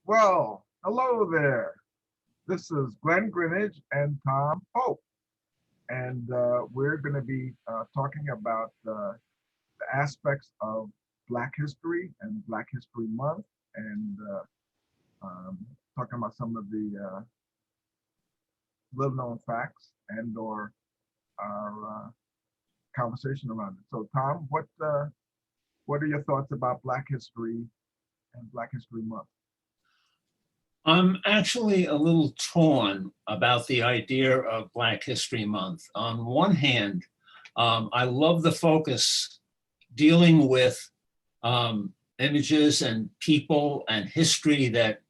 Well, hello there. This is Glenn Greenidge and Tom Pope, and we're going to be talking about the aspects of Black History and Black History Month, and talking about some of the little-known facts and/or our conversation around it. So, Tom, what are your thoughts about Black History and Black History Month? I'm actually a little torn about the idea of Black History Month. On one hand, I love the focus dealing with images and people and history that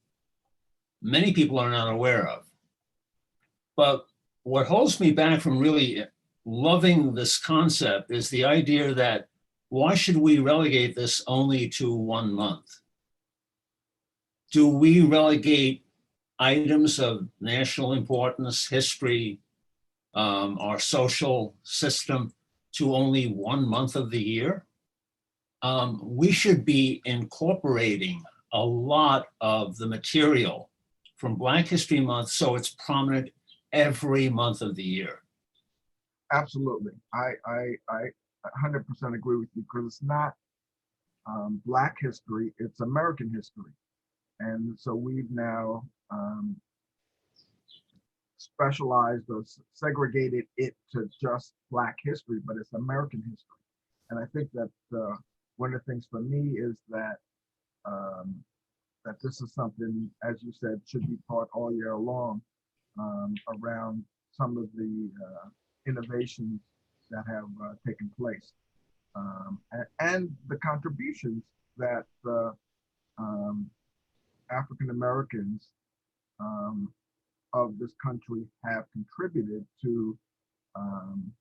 many people are not aware of. But what holds me back from really loving this concept is the idea that why should we relegate this only to 1 month? Do we relegate items of national importance, history, our social system to only 1 month of the year? We should be incorporating a lot of the material from Black History Month so it's prominent every month of the year. Absolutely. I 100% agree with you because it's not Black history, it's American history. And so we've now specialized or segregated it to just Black history, but it's American history. And I think that one of the things for me is um, that this is something, as you said, should be taught all year long around some of the innovations that have taken place and the contributions that um, African Americans of this country have contributed um,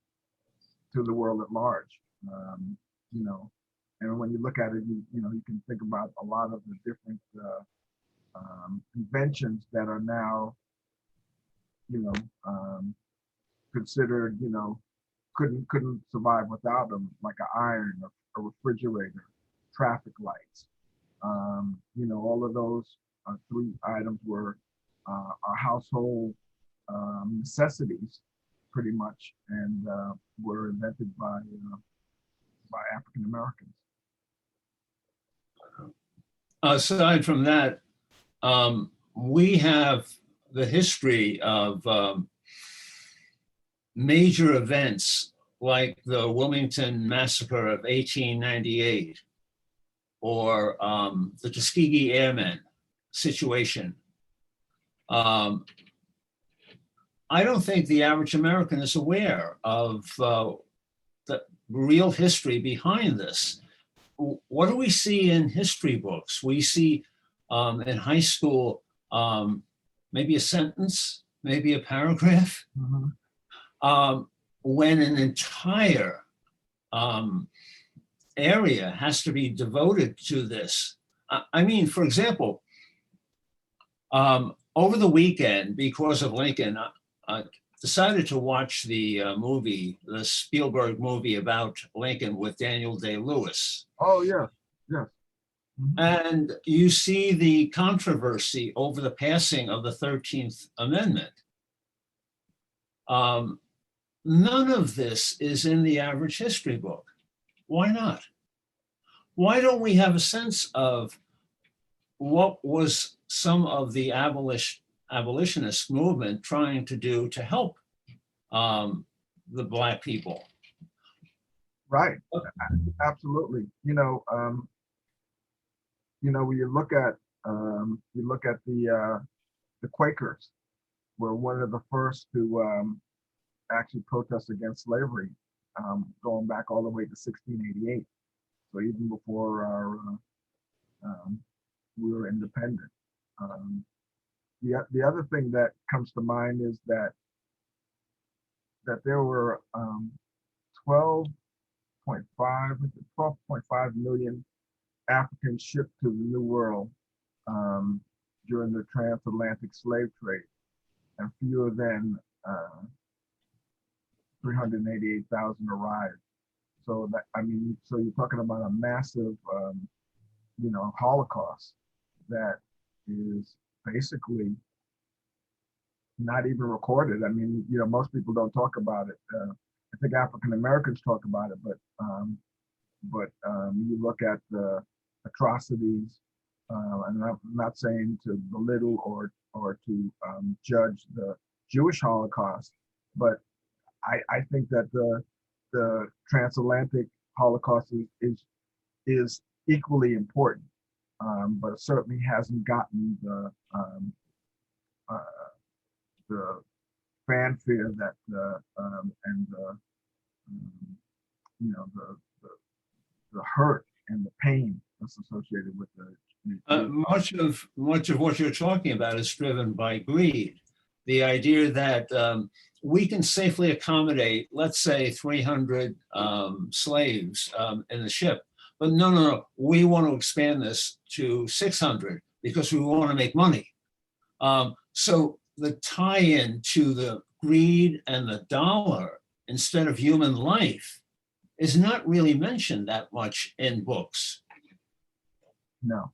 to the world at large. Um, you know, and when you look at it, you can think about a lot of the different inventions that are now, you know, considered, couldn't survive without them, like an iron, a refrigerator, traffic lights. All of those three items were our household necessities, pretty much, and were invented by African Americans. Aside from that, we have the history of major events like the Wilmington Massacre of 1898 or the Tuskegee Airmen situation. I don't think the average American is aware of the real history behind this. What do we see in history books? We see in high school maybe a sentence, maybe a paragraph, when an entire area has to be devoted to this. I mean, for example, over the weekend, because of Lincoln, I decided to watch the Spielberg movie about Lincoln with Daniel Day-Lewis. Oh, yeah, yeah. And you see the controversy over the passing of the 13th Amendment. None of this is in the average history book. Why not? Why don't we have a sense of what was some of the abolitionist movement trying to do to help the Black people? Right, absolutely. When you look at the Quakers were one of the first to actually protest against slavery, going back all the way to 1688. So even before we were independent. The other thing that comes to mind is that there were 12.5 million Africans shipped to the New World during the transatlantic slave trade, and fewer than 388,000 arrived. So so you're talking about a massive, Holocaust that is basically not even recorded. I mean, most people don't talk about it. I think African Americans talk about it, but you look at the atrocities, and I'm not saying to belittle or to judge the Jewish Holocaust, but I think that the transatlantic Holocaust is equally important, but it certainly hasn't gotten uh, the fanfare that and you know the the hurt and the pain that's associated with Much of what you're talking about is driven by greed. The idea that we can safely accommodate, let's say, 300 slaves in the ship, but no, we want to expand this to 600 because we want to make money. So the tie-in to the greed and the dollar instead of human life is not really mentioned that much in books. No,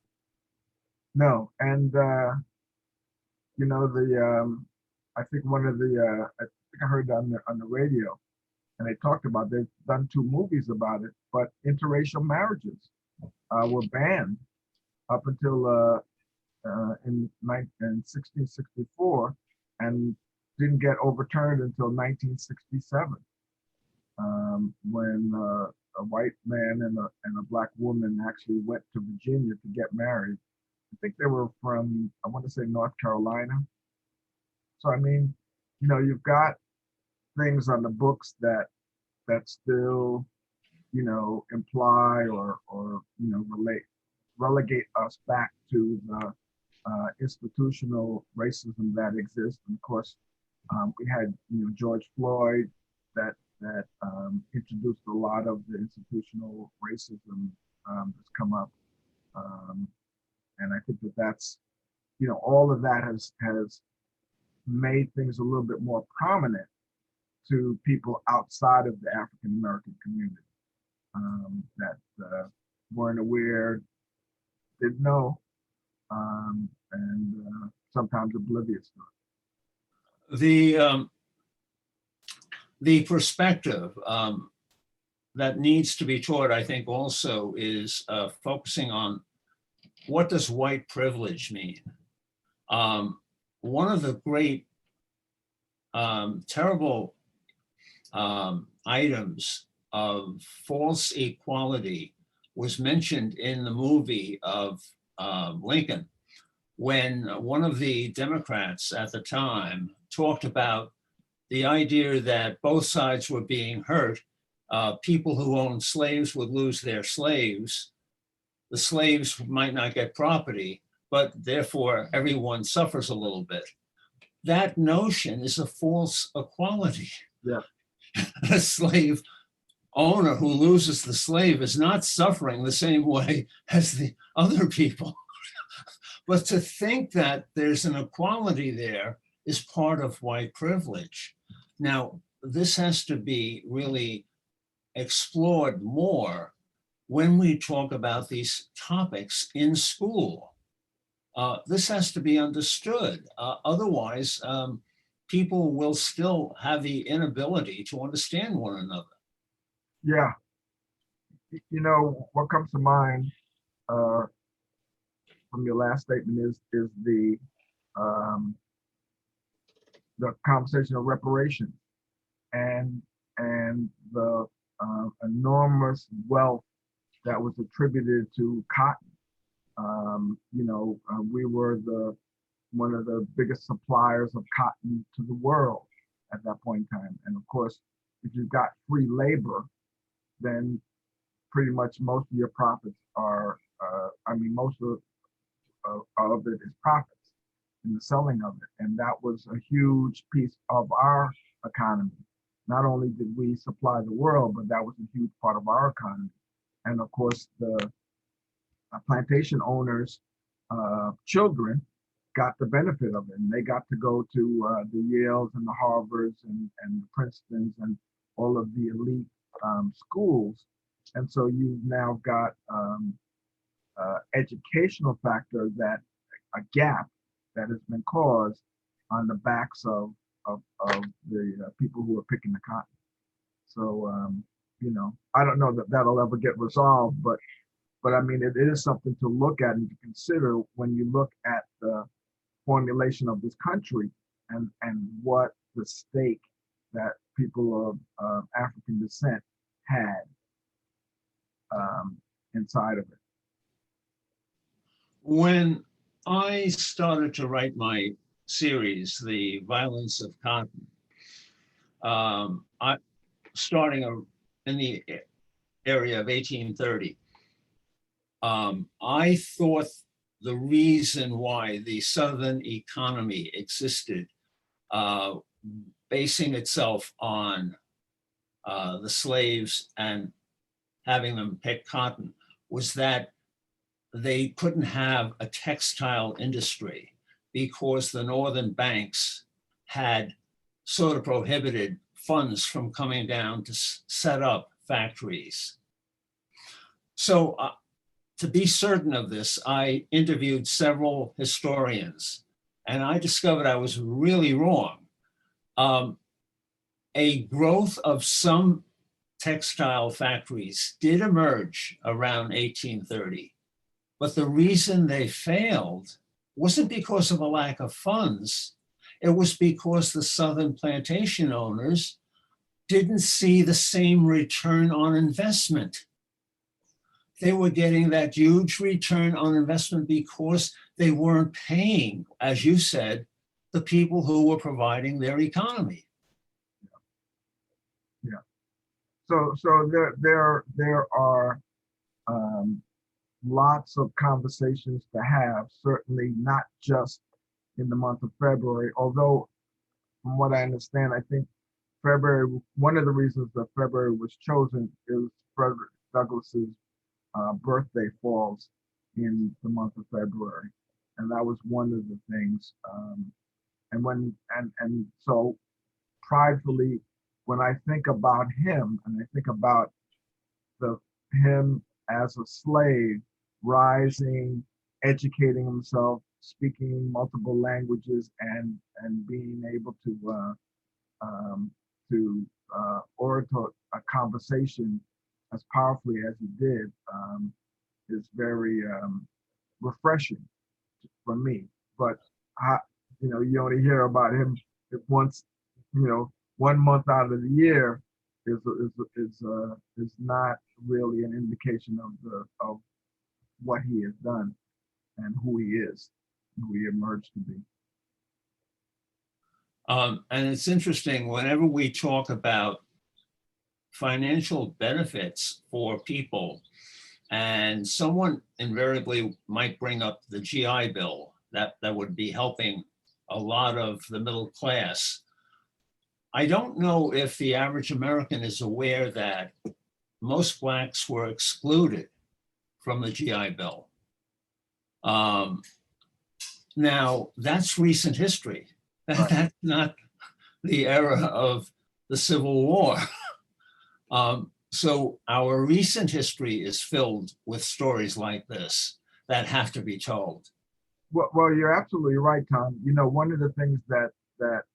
and I think I think I heard on the radio, and they talked about they've done 2 movies about it, but interracial marriages were banned up until in 1664, and didn't get overturned until 1967, when a white man and a black woman actually went to Virginia to get married. I think they were from, I want to say, North Carolina. So I mean, you've got things on the books that still, imply or relegate us back to the institutional racism that exists. And of course, we had George Floyd that introduced a lot of the institutional racism that's come up, and I think that's all of that has made things a little bit more prominent to people outside of the African American community, that weren't aware, didn't know, and sometimes oblivious to it. The perspective that needs to be taught, I think, also is focusing on what does white privilege mean. One of the great terrible items of false equality was mentioned in the movie of Lincoln, when one of the Democrats at the time talked about the idea that both sides were being hurt. People who owned slaves would lose their slaves. The slaves might not get property, but therefore everyone suffers a little bit. That notion is a false equality. Yeah. A slave owner who loses the slave is not suffering the same way as the other people. But to think that there's an equality there is part of white privilege. Now, this has to be really explored more when we talk about these topics in school. This has to be understood. Otherwise, people will still have the inability to understand one another. Yeah. What comes to mind from your last statement is the conversation of reparations and the enormous wealth that was attributed to cotton. We were one of the biggest suppliers of cotton to the world at that point in time. And of course, if you've got free labor, then pretty much most of your profits are, most of it is profits in the selling of it. And that was a huge piece of our economy. Not only did we supply the world, but that was a huge part of our economy. And of course, the plantation owners' children got the benefit of it. And they got to go to the Yales and the Harvards and the Princetons and all of the elite schools. And so you've now got educational factor that a gap that has been caused on the backs of the people who are picking the cotton. So, I don't know that that'll ever get resolved, but I mean, it is something to look at and to consider when you look at the formulation of this country and what the stake that people of African descent had inside of it. When I started to write my series, The Violence of Cotton, I starting in the area of 1830, I thought the reason why the Southern economy existed, basing itself on the slaves and having them pick cotton, was that they couldn't have a textile industry because the northern banks had sort of prohibited funds from coming down to set up factories. So to be certain of this, I interviewed several historians, and I discovered I was really wrong. A growth of some textile factories did emerge around 1830, but the reason they failed wasn't because of a lack of funds. It was because the Southern plantation owners didn't see the same return on investment. They were getting that huge return on investment because they weren't paying, as you said, the people who were providing their economy. Yeah. So there are lots of conversations to have, certainly not just in the month of February, although from what I understand, I think February, one of the reasons that February was chosen is Frederick Douglass's birthday falls in the month of February. And that was one of the things. And so pridefully, when I think about him and I think about him as a slave rising, educating himself, speaking multiple languages, and being able to orate a conversation as powerfully as he did, is very refreshing for me. But you only hear about him once, 1 month out of the year is not really an indication of what he has done and who he is, who he emerged to be. And it's interesting, whenever we talk about financial benefits for people, and someone invariably might bring up the GI Bill, that would be helping a lot of the middle class. I don't know if the average American is aware that most Blacks were excluded from the GI Bill. Now, that's recent history. Right. That's not the era of the Civil War. So our recent history is filled with stories like this that have to be told. Well, you're absolutely right, Tom. One of the things that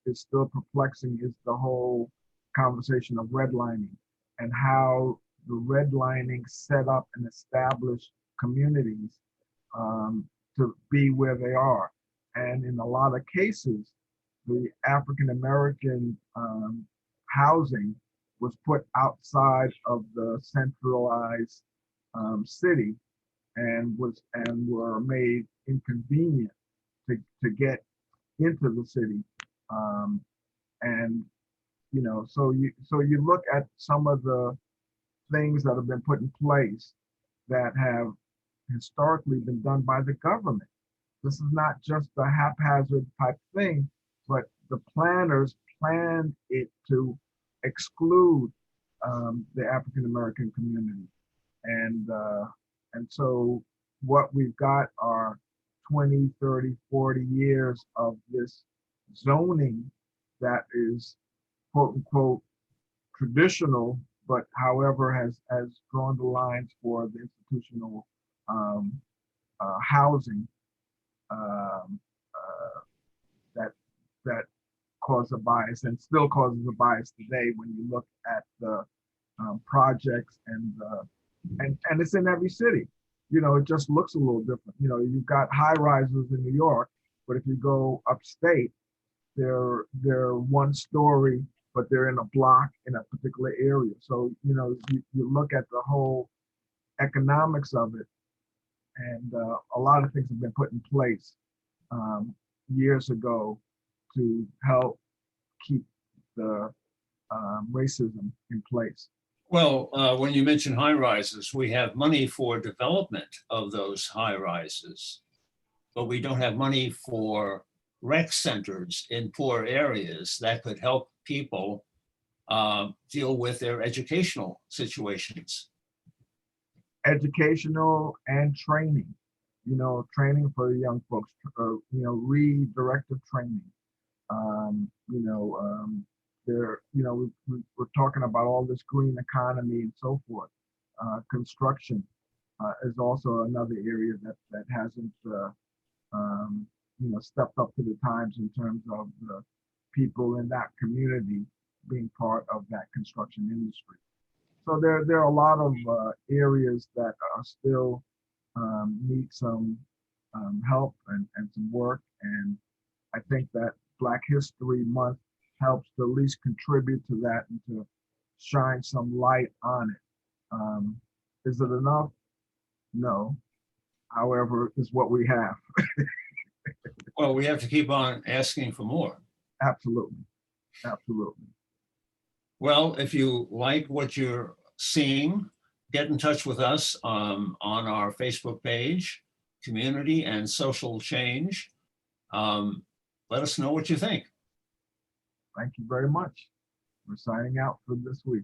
is still perplexing is the whole conversation of redlining and how the redlining set up and established communities to be where they are. And in a lot of cases, the African American housing was put outside of the centralized city and were made inconvenient to get into the city. And so you look at some of the things that have been put in place that have historically been done by the government. This is not just a haphazard type thing, but the planners planned it to exclude the African American community. And so what we've got are 20, 30, 40 years of this zoning that is quote unquote traditional, but however has drawn the lines for the institutional housing that that caused a bias and still causes a bias today when you look at the projects and it's in every city. You know, it just looks a little different. You know, you've got high rises in New York, but if you go upstate, they're one story, but they're in a block in a particular area. So, you know, you look at the whole economics of it, and a lot of things have been put in place years ago to help keep the racism in place. Well, when you mention high rises, we have money for development of those high rises, but we don't have money for rec centers in poor areas that could help people deal with their educational situations. Educational and training, you know, training for young folks, you know, redirective training. You know, we're talking about all this green economy and so forth. Construction is also another area that hasn't, you know, stepped up to the times in terms of the people in that community being part of that construction industry. So there are a lot of areas that are still need some help and some work. And I think that Black History Month helps to at least contribute to that and to shine some light on it. Is it enough? No. However, it's what we have. Well, we have to keep on asking for more. Absolutely. Absolutely. Well, if you like what you're seeing, get in touch with us on our Facebook page, Community and Social Change. Let us know what you think. Thank you very much. We're signing out for this week.